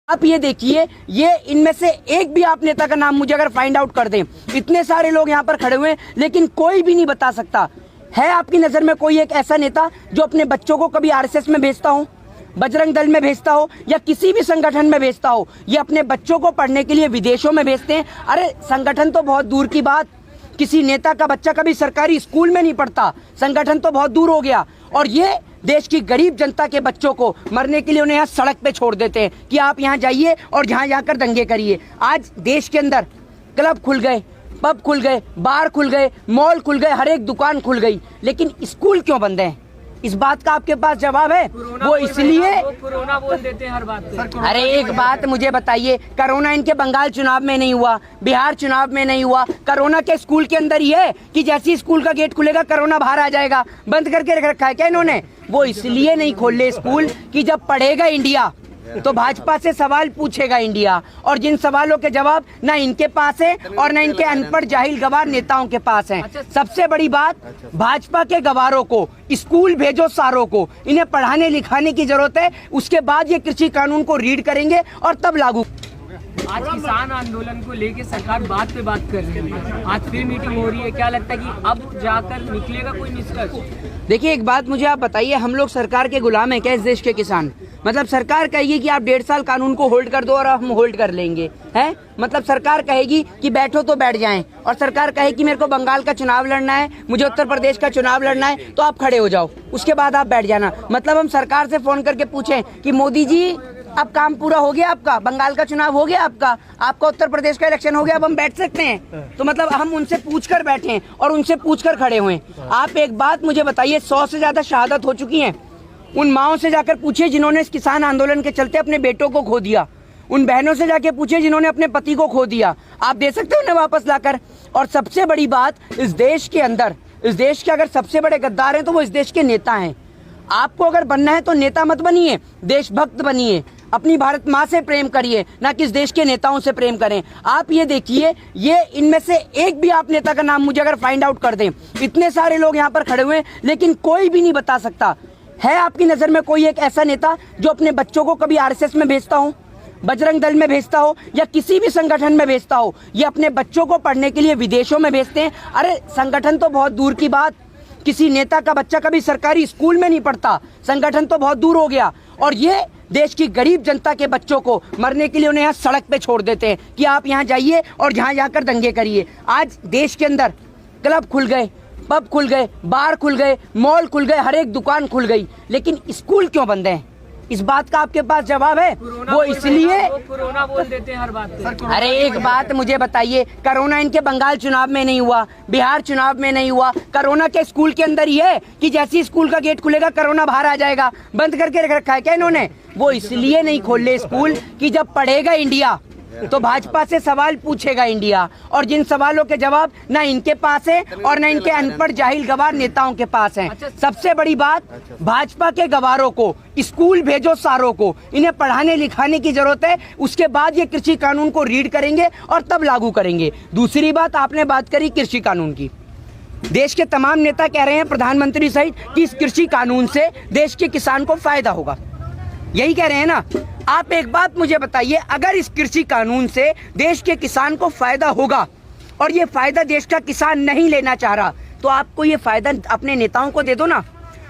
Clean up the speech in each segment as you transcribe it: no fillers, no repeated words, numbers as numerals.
आप ये देखिए, ये इनमें से एक भी आप नेता का नाम मुझे अगर फाइंड आउट कर दें, इतने सारे लोग यहाँ पर खड़े हुए हैं लेकिन कोई भी नहीं बता सकता है आपकी नजर में कोई एक ऐसा नेता जो अपने बच्चों को कभी आरएसएस में भेजता हो, बजरंग दल में भेजता हो या किसी भी संगठन में भेजता हो। ये अपने बच्चों को पढ़ने के लिए विदेशों में भेजते हैं। अरे संगठन तो बहुत दूर की बात, किसी नेता का बच्चा कभी सरकारी स्कूल में नहीं पढ़ता, संगठन तो बहुत दूर हो गया। और ये देश की गरीब जनता के बच्चों को मरने के लिए उन्हें यहाँ सड़क पे छोड़ देते हैं कि आप यहाँ जाइए और जहाँ जाकर दंगे करिए। आज देश के अंदर क्लब खुल गए, पब खुल गए, बार खुल गए, मॉल खुल गए, हर एक दुकान खुल गई, लेकिन स्कूल क्यों बंद है? इस बात का आपके पास जवाब है? वो इसलिए कोरोना बोल देते हैं हर बात पे। अरे एक बात मुझे बताइए, कोरोना इनके बंगाल चुनाव में नहीं हुआ, बिहार चुनाव में नहीं हुआ, कोरोना के स्कूल के अंदर ही है कि जैसे ही स्कूल का गेट खुलेगा कोरोना बाहर आ जाएगा। बंद करके रख रखा है क्या इन्होंने? वो इसलिए नहीं खोल रहे स्कूल कि जब पढ़ेगा इंडिया तो भाजपा से सवाल पूछेगा इंडिया, और जिन सवालों के जवाब ना इनके पास है और ना इनके अनपढ़ जाहिल गवार नेताओं के पास हैं। सबसे बड़ी बात, भाजपा के गवारों को स्कूल भेजो सारों को, इन्हें पढ़ाने लिखाने की जरूरत है, उसके बाद ये कृषि कानून को रीड करेंगे और तब लागू। आज किसान आंदोलन को लेके सरकार बात पे बात कर रही है, आज फिर मीटिंग हो रही है, क्या लगता है कि अब जाकर निकलेगा कोई निष्कर्ष? देखिए एक बात मुझे आप बताइए, हम लोग सरकार के गुलाम हैं क्या इस देश के किसान? मतलब सरकार कहेगी कि आप 1.5 साल कानून को होल्ड कर दो और हम होल्ड कर लेंगे, हैं? मतलब सरकार कहेगी कि बैठो तो बैठ जाएं, और सरकार कहे कि मेरे को बंगाल का चुनाव लड़ना है, मुझे उत्तर प्रदेश का चुनाव लड़ना है, तो आप खड़े हो जाओ, उसके बाद आप बैठ जाना। मतलब हम सरकार से फोन करके पूछें कि मोदी जी अब काम पूरा हो गया आपका, बंगाल का चुनाव हो गया आपका उत्तर प्रदेश का इलेक्शन हो गया, अब हम बैठ सकते हैं? तो मतलब हम उनसे पूछकर बैठे हैं और उनसे पूछकर खड़े हुए। आप एक बात मुझे बताइए, 100 से ज्यादा शहादत हो चुकी हैं। उन माओं से जाकर पूछिए जिन्होंने इस किसान आंदोलन के चलते अपने बेटों को खो दिया, उन बहनों से जाके पूछिए जिन्होंने अपने पति को खो दिया। आप दे सकते हो उन्हें वापस लाकर? और सबसे बड़ी बात, इस देश के अंदर, इस देश के अगर सबसे बड़े गद्दार हैं तो वो इस देश के नेता हैं। आपको अगर बनना है तो नेता मत बनिए, देशभक्त बनिए, अपनी भारत माँ से प्रेम करिए, ना कि इस देश के नेताओं से प्रेम करें। आप ये देखिए, ये इनमें से एक भी आप नेता का नाम मुझे अगर फाइंड आउट कर दें, इतने सारे लोग यहाँ पर खड़े हुए हैं लेकिन कोई भी नहीं बता सकता है आपकी नजर में कोई एक ऐसा नेता जो अपने बच्चों को कभी आरएसएस में भेजता हो, बजरंग दल में भेजता हो या किसी भी संगठन में भेजता हो। ये अपने बच्चों को पढ़ने के लिए विदेशों में भेजते हैं। अरे संगठन तो बहुत दूर की बात, किसी नेता का बच्चा कभी सरकारी स्कूल में नहीं पढ़ता, संगठन तो बहुत दूर हो गया। और ये देश की गरीब जनता के बच्चों को मरने के लिए उन्हें यहाँ सड़क पे छोड़ देते हैं कि आप यहाँ जाइए और जहाँ जाकर दंगे करिए। आज देश के अंदर क्लब खुल गए, पब खुल गए, बार खुल गए, मॉल खुल गए, हर एक दुकान खुल गई, लेकिन स्कूल क्यों बंद है? इस बात का आपके पास जवाब है? वो इसलिए कोरोना बोल देते हैं हर बात पे। अरे एक बात मुझे बताइए, कोरोना इनके बंगाल चुनाव में नहीं हुआ, बिहार चुनाव में नहीं हुआ, कोरोना के स्कूल के अंदर ही है कि जैसे ही स्कूल का गेट खुलेगा कोरोना बाहर आ जाएगा। बंद करके रख रखा है क्या इन्होंने? वो इसलिए नहीं खोल रहे स्कूल कि जब पढ़ेगा इंडिया तो भाजपा से सवाल पूछेगा इंडिया, और जिन सवालों के जवाब ना इनके पास है और ना इनके अनपढ़ जाहिल गवार नेताओं के पास हैं। सबसे बड़ी बात, भाजपा के गवारों को स्कूल भेजो सारों को, इन्हें पढ़ाने लिखाने की जरूरत है, उसके बाद ये कृषि कानून को रीड करेंगे और तब लागू करेंगे। दूसरी बात, आपने बात करी कृषि कानून की, देश के तमाम नेता कह रहे हैं, प्रधानमंत्री सहित, कि इस कृषि कानून से देश के किसान को फायदा होगा, यही कह रहे हैं ना? आप एक बात मुझे बताइए, अगर इस कृषि कानून से देश के किसान को फायदा होगा और ये फायदा देश का किसान नहीं लेना चाह रहा, तो आपको ये फायदा अपने नेताओं को दे दो ना।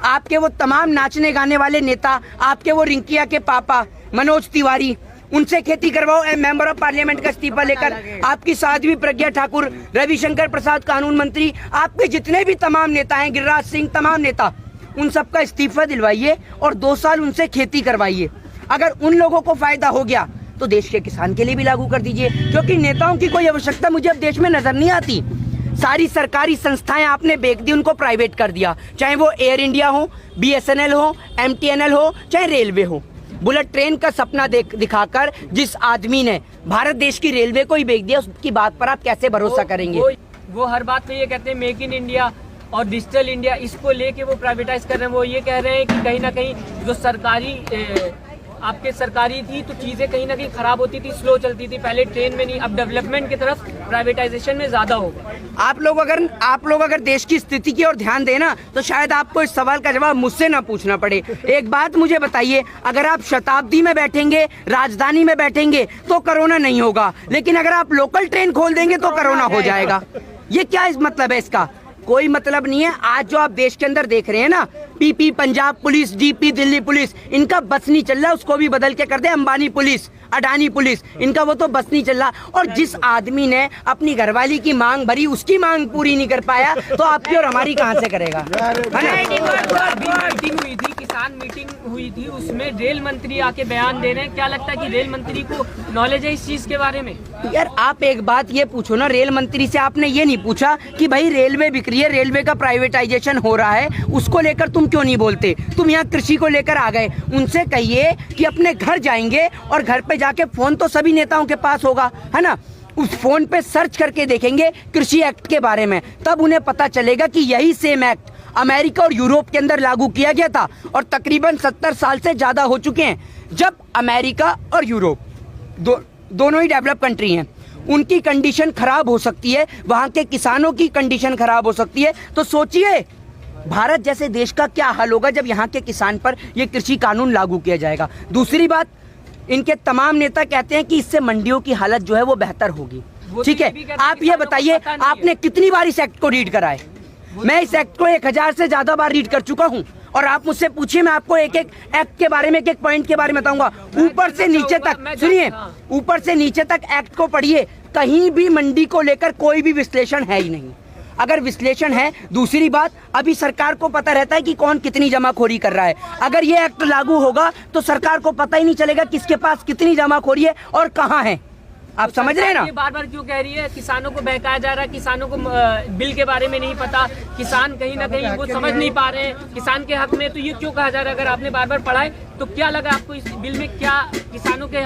आपके वो तमाम नाचने गाने वाले नेता, आपके वो रिंकिया के पापा मनोज तिवारी, उनसे खेती करवाओ मेंबर ऑफ पार्लियामेंट का इस्तीफा लेकर। आपकी साध्वी प्रज्ञा ठाकुर, रविशंकर प्रसाद कानून मंत्री, आपके जितने भी तमाम नेता हैं, गिरिराज सिंह, तमाम नेता, उन सबका इस्तीफा दिलवाइए और 2 साल उनसे खेती करवाइए। अगर उन लोगों को फायदा हो गया तो देश के किसान के लिए भी लागू कर दीजिए, क्योंकि नेताओं की कोई आवश्यकता मुझे अब देश में नजर नहीं आती। सारी सरकारी संस्थाएं आपने बेच दी, उनको प्राइवेट कर दिया, चाहे वो एयर इंडिया हो, BSNL हो, MTNL हो, चाहे रेलवे हो। बुलेट ट्रेन का सपना दिखाकर जिस आदमी ने भारत देश की रेलवे को ही बेच दिया, उसकी बात पर आप कैसे भरोसा करेंगे? वो हर बात में ये कहते हैं मेक इन इंडिया और डिजिटल इंडिया, इसको लेके वो प्राइवेटाइज कर रहे हैं। वो ये कह रहे हैं कि कहीं ना कहीं जो सरकारी आपके सरकारी थी तो चीजें कहीं ना कहीं खराब होती थी, स्लो चलती थी, पहले ट्रेन में नहीं, अब डेवलपमेंट की तरफ प्राइवेटाइजेशन में ज्यादा होगा। आप लोग अगर देश की स्थिति की ओर ध्यान दें ना तो शायद आपको इस सवाल का जवाब मुझसे ना पूछना पड़े। एक बात मुझे बताइए, अगर आप शताब्दी में बैठेंगे, राजधानी में बैठेंगे तो कोरोना नहीं होगा, लेकिन अगर आप लोकल ट्रेन खोल देंगे तो कोरोना हो जाएगा। ये क्या इस मतलब है? इसका कोई मतलब नहीं है। आज जो आप देश के अंदर देख रहे हैं ना, PP Punjab police, DP Delhi police, इनका बस नहीं चल रहा, उसको भी बदल के कर दे अंबानी पुलिस, अडानी पुलिस, इनका वो तो बस नहीं चल रहा। और जिस आदमी ने अपनी घरवाली की मांग भरी, उसकी मांग पूरी नहीं कर पाया तो आपकी और हमारी कहां से करेगा? मीटिंग हुई थी, किसान मीटिंग हुई थी, उसमें रेल मंत्री आके बयान दे रहे हैं। क्या लगता है कि रेल मंत्री को नॉलेज है इस चीज के बारे में? यार आप एक बात ये पूछो ना, रेल मंत्री से आपने ये नहीं पूछा कि भाई रेलवे बिक रही है, रेलवे का प्राइवेटाइजेशन हो रहा है, उसको लेकर तुम क्यों नहीं बोलते? तुम यहाँ कृषि को लेकर आ गए। उनसे कहिए कि अपने घर जाएंगे और घर पे जाके फोन तो सभी नेताओं के पास होगा, है ना, उस फोन पे सर्च करके देखेंगे कृषि एक्ट के बारे में, तब उन्हें पता चलेगा कि यही सेम एक्ट अमेरिका और यूरोप के अंदर लागू किया गया था और तकरीबन 70 साल से ज्यादा हो चुके हैं। जब अमेरिका और यूरोप दोनों ही डेवलप कंट्री हैं, उनकी कंडीशन खराब हो सकती है, वहां के किसानों की कंडीशन खराब हो सकती है, तो सोचिए भारत जैसे देश का क्या हाल होगा जब यहाँ के किसान पर यह कृषि कानून लागू किया जाएगा। दूसरी बात, इनके तमाम नेता कहते हैं कि इससे मंडियों की हालत जो है वो बेहतर होगी। ठीक है, आप ये बताइए आपने कितनी बार इस एक्ट को रीड करा है? मैं इस एक्ट को 1000 से ज्यादा बार रीड कर चुका हूं और आप मुझसे पूछिए, मैं आपको एक एक एक्ट के बारे में, एक एक पॉइंट के बारे में बताऊंगा। ऊपर से नीचे तक सुनिए, ऊपर से नीचे तक एक्ट को पढ़िए, कहीं भी मंडी को लेकर कोई भी विश्लेषण है ही नहीं। अगर विश्लेषण है, दूसरी बात, अभी सरकार को पता रहता है कि कौन कितनी जमाखोरी कर रहा है। अगर ये एक्ट लागू होगा तो सरकार को पता ही नहीं चलेगा किसके पास कितनी जमाखोरी है और कहाँ है। आप समझ रहे हैं ना? ये बार बार क्यों कह रही है किसानों को बहकाया जा रहा है, किसानों को बिल के बारे में नहीं पता, किसान कहीं ना कहीं वो समझ नहीं पा रहे हैं किसान के हक में, तो ये क्यों कहा जा रहा है? अगर आपने बार बार पढ़ा है तो क्या लगा आपको इस बिल में, क्या किसानों के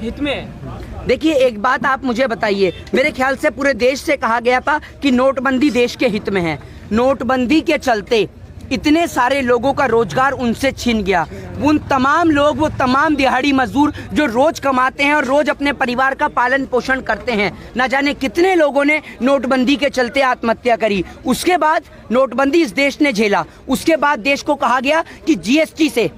हित में है? देखिए एक बात आप मुझे बताइए, मेरे ख्याल से पूरे देश से कहा गया था कि नोटबंदी देश के हित में है। नोटबंदी के चलते इतने सारे लोगों का रोजगार उनसे छिन गया। उन तमाम लोग, वो तमाम दिहाड़ी मजदूर जो रोज कमाते हैं और रोज अपने परिवार का पालन पोषण करते हैं, न जाने कितने लोगों ने नोटबंदी के चलते आत्महत्या करी। उसके बाद नोटबंदी इस देश ने झेला, उसके बाद देश को कहा गया कि जीएसटी से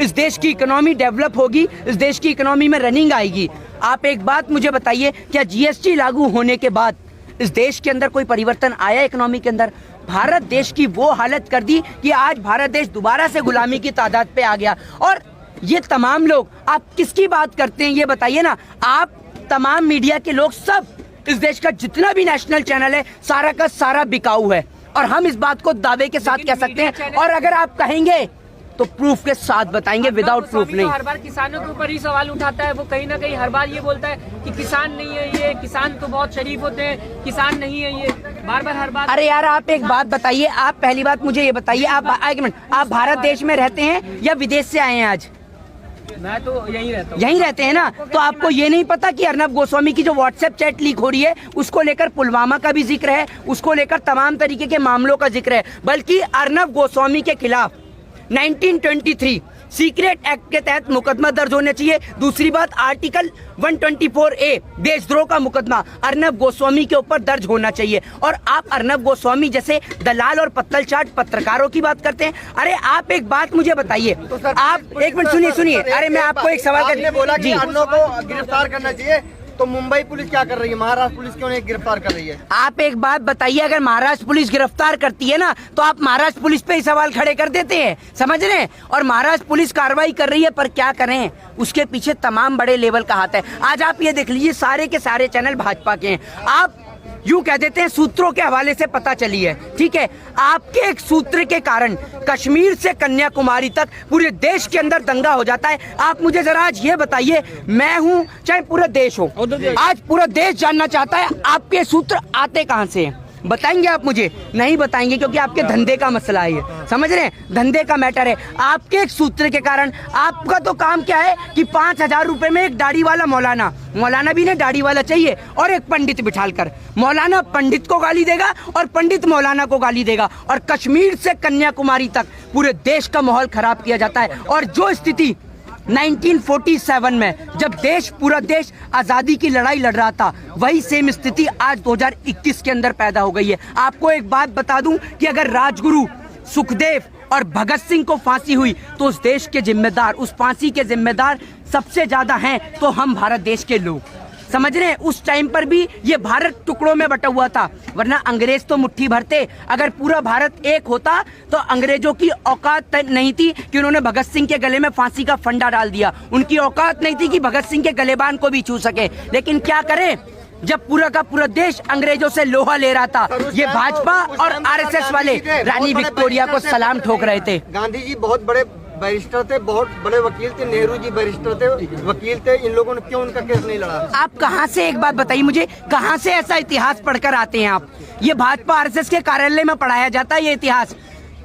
इस देश की इकोनॉमी डेवलप होगी, इस देश की इकोनॉमी में रनिंग आएगी। आप एक बात मुझे बताइए, क्या जीएसटी लागू होने के बाद इस देश के अंदर कोई परिवर्तन आया इकोनॉमी के अंदर? भारत देश की वो हालत कर दी कि आज भारत देश दोबारा से गुलामी की तादाद पे आ गया। और ये तमाम लोग, आप किसकी बात करते हैं ये बताइए ना? आप तमाम मीडिया के लोग, सब इस देश का जितना भी नेशनल चैनल है, सारा का सारा बिकाऊ है। और हम इस बात को दावे के साथ कह सकते हैं, और अगर आप कहेंगे तो प्रूफ के साथ बताएंगे, विदाउट प्रूफ नहीं। हर बार किसानों के ऊपर ही सवाल उठाता है, वो कहीं ना कहीं हर बार ये बोलता है कि किसान नहीं है ये, किसान तो बहुत शरीफ होते हैं, किसान नहीं है ये, बार बार हर बार। अरे यार आप एक बात बताइए, आप पहली बात मुझे ये बताइए, आप एक मिनट, आप भारत देश में रहते हैं या विदेश से आए हैं आज? मैं तो यहीं रहता हूँ। यहीं रहते हैं ना, तो आपको ये नहीं पता कि अर्नब गोस्वामी की जो व्हाट्सएप चैट लीक हो रही है, उसको लेकर पुलवामा का भी जिक्र है, उसको लेकर तमाम तरीके के मामलों का जिक्र है। बल्कि अर्नब गोस्वामी के खिलाफ 1923 सीक्रेट एक्ट के तहत मुकदमा दर्ज होना चाहिए। दूसरी बात, आर्टिकल 124A देशद्रोह का मुकदमा अर्नब गोस्वामी के ऊपर दर्ज होना चाहिए। और आप अर्नब गोस्वामी जैसे दलाल और पत्तल चाट पत्रकारों की बात करते हैं। अरे आप एक बात मुझे बताइए, आप एक मिनट सुनिए, अरे मैं आपको एक सवाल बोला कि अन्नों को गिरफ्तार करना चाहिए, तो मुंबई पुलिस क्या कर रही है? महाराष्ट्र पुलिस क्यों नहीं गिरफ्तार कर रही है? आप एक बात बताइए, अगर महाराष्ट्र पुलिस गिरफ्तार करती है ना, तो आप महाराष्ट्र पुलिस पे ही सवाल खड़े कर देते हैं, समझ रहे हैं? और महाराष्ट्र पुलिस कार्रवाई कर रही है, पर क्या करें, उसके पीछे तमाम बड़े लेवल का हाथ है। आज आप ये देख लीजिए, सारे के सारे चैनल भाजपा के हैं। आप यूं कह देते हैं सूत्रों के हवाले से पता चली है, ठीक है? आपके एक सूत्र के कारण कश्मीर से कन्याकुमारी तक पूरे देश के अंदर दंगा हो जाता है। आप मुझे जरा आज ये बताइए, मैं हूं चाहे पूरा देश हो, आज पूरा देश जानना चाहता है आपके सूत्र आते कहां से हैं? बताएंगे आप मुझे? नहीं बताएंगे, क्योंकि आपके धंधे का मसला है ये, समझ रहे हैं? धंधे का मैटर है। आपके एक सूत्र के कारण, आपका तो काम क्या है कि 5000 रुपए में एक दाढ़ी वाला मौलाना भी नहीं, दाढ़ी वाला चाहिए, और एक पंडित बिठालकर मौलाना पंडित को गाली देगा और पंडित मौलाना को गाली देगा, और कश्मीर से कन्याकुमारी तक पूरे देश का माहौल खराब किया जाता है। और जो स्थिति 1947 में जब पूरा देश आजादी की लड़ाई लड़ रहा था, वही सेम स्थिति आज 2021 के अंदर पैदा हो गई है। आपको एक बात बता दूं कि अगर राजगुरु, सुखदेव और भगत सिंह को फांसी हुई तो उस देश के जिम्मेदार, उस फांसी के जिम्मेदार सबसे ज्यादा हैं तो हम भारत देश के लोग। समझ रहे हैं, उस टाइम पर भी ये भारत टुकड़ों में बटा हुआ था, वरना अंग्रेज तो मुट्ठी भर थे। अगर पूरा भारत एक होता तो अंग्रेजों की औकात नहीं थी कि उन्होंने भगत सिंह के गले में फांसी का फंडा डाल दिया। उनकी औकात नहीं थी कि भगत सिंह के गलेबान को भी छू सके। लेकिन क्या करें, जब पूरा का पूरा देश अंग्रेजों से लोहा ले रहा था, ये भाजपा और आरएसएस वाले रानी विक्टोरिया को सलाम ठोक रहे थे। गांधी जी बहुत बड़े बैरिस्टर थे, बहुत बड़े वकील थे, नेहरू जी बैरिस्टर थे, वकील थे, इन लोगों ने क्यों उनका केस नहीं लड़ा? आप कहां से, एक बात बताइए मुझे, कहां से ऐसा इतिहास पढ़कर आते हैं आप? ये भाजपा आरएसएस के कार्यालय में पढ़ाया जाता है ये इतिहास।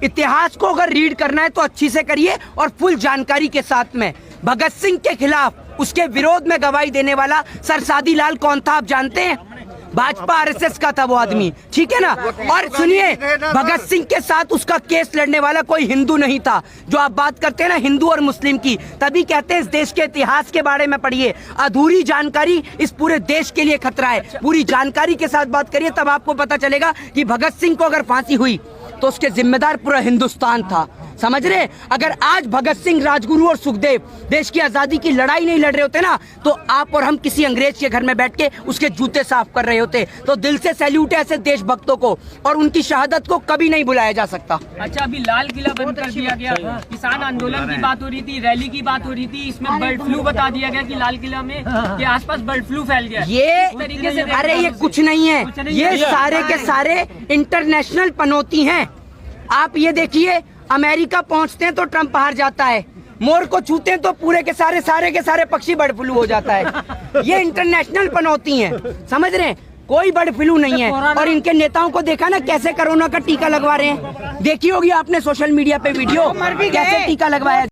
इतिहास को अगर रीड करना है तो अच्छी से करिए और फुल जानकारी के साथ में। भगत सिंह के खिलाफ, उसके विरोध में गवाही देने वाला सर सादी लाल कौन था आप जानते हैं? भाजपा आरएसएस का था वो आदमी, ठीक है ना। और सुनिए, भगत सिंह के साथ उसका केस लड़ने वाला कोई हिंदू नहीं था। जो आप बात करते हैं ना हिंदू और मुस्लिम की, तभी कहते हैं इस देश के इतिहास के बारे में पढ़िए। अधूरी जानकारी इस पूरे देश के लिए खतरा है। पूरी जानकारी के साथ बात करिए, तब आपको पता चलेगा कि भगत सिंह को अगर फांसी हुई तो उसके जिम्मेदार पूरा हिंदुस्तान था। समझ रहे? अगर आज भगत सिंह, राजगुरु और सुखदेव देश की आजादी की लड़ाई नहीं लड़ रहे होते ना, तो आप और हम किसी अंग्रेज के घर में बैठ के उसके जूते साफ कर रहे होते। तो दिल से सैल्यूट है ऐसे देशभक्तों को, और उनकी शहादत को कभी नहीं भुलाया जा सकता। अच्छा, अभी लाल किला बंद कर दिया गया, किसान आंदोलन की बात हो रही थी, रैली की बात हो रही थी, इसमें बर्ड फ्लू बता दिया गया कि लाल किला में के आसपास बर्ड फ्लू फैल गया। ये तरीके से अरे ये कुछ नहीं है, ये सारे के सारे इंटरनेशनल पनौती हैं। आप ये देखिए, अमेरिका पहुंचते हैं तो ट्रंप हार जाता है, मोर को छूते हैं तो पूरे के सारे पक्षी बर्ड फ्लू हो जाता है। ये इंटरनेशनल पनौती हैं, समझ रहे हैं? कोई बर्ड फ्लू नहीं है। और इनके नेताओं को देखा ना कैसे कोरोना का टीका लगवा रहे हैं? देखी होगी आपने सोशल मीडिया पे वीडियो, कैसे टीका लगवाया।